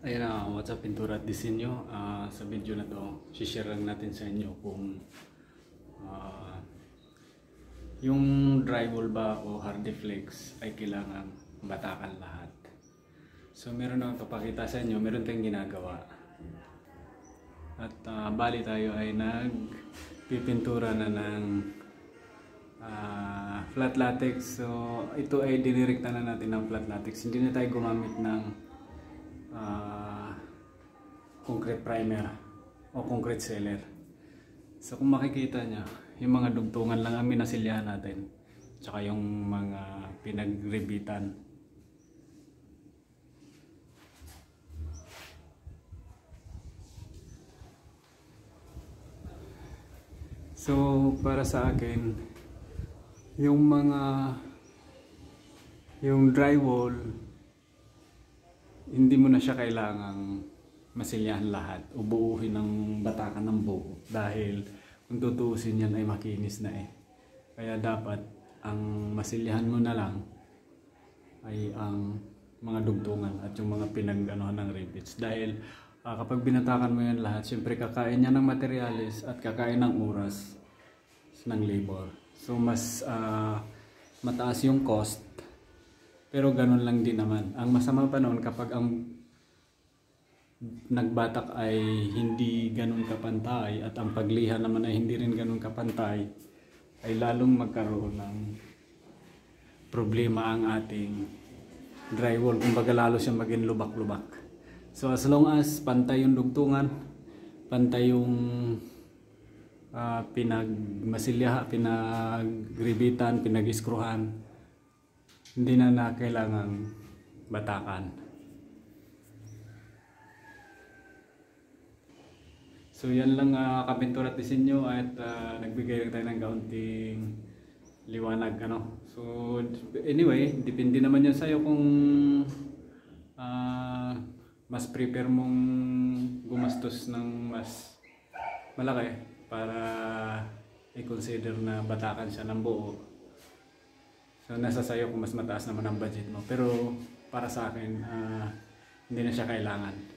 Ayan na, what's up pintura at disenyo. Sa video na to, share lang natin sa inyo kung yung drywall ba o hardiflex ay kailangan batakan lahat. So meron akong papakita sa inyo, meron tayong ginagawa. At bali tayo ay nagpipintura na ng flat latex. So ito ay dinirekta na natin ng flat latex. Hindi na tayo gumamit ng concrete primer o concrete sealer. So kung makikita nyo, yung mga dugtungan lang ang minasilyahan natin, tsaka yung mga pinagribitan. So para sa akin, yung drywall, hindi mo na siya kailangang masilyahan lahat o buuhin ng batakan ng buo, dahil kung tutuusin yan ay makinis na eh. Kaya dapat ang masilyahan mo na lang ay ang mga dugtungan at yung mga pinag-anuhan ng rivets, dahil kapag binatakan mo yan lahat, syempre kakain yan ng materyales at kakain ng oras ng labor. So mas mataas yung cost, pero ganun lang din naman. Ang masama pa noon kapag ang nagbatak ay hindi ganun kapantay at ang pagliha naman ay hindi rin ganun kapantay, ay lalong magkaroon ng problema ang ating drywall. Kumbaga lalo siya maging lubak-lubak. So as long as pantay yung dugtungan, pantay yung pinagmasilya, pinagribitan, pinag-iskruhan, hindi na kailangang batakan. So yan lang kapintura at disenyo, at nagbigay lang tayo ng kaunting liwanag So anyway, depende naman yan sa'yo kung mas prepare mong gumastos ng mas malaki para i-consider na batakan siya ng buo. So nasa sa'yo kung mas mataas naman ang budget mo, pero para sa akin hindi na siya kailangan.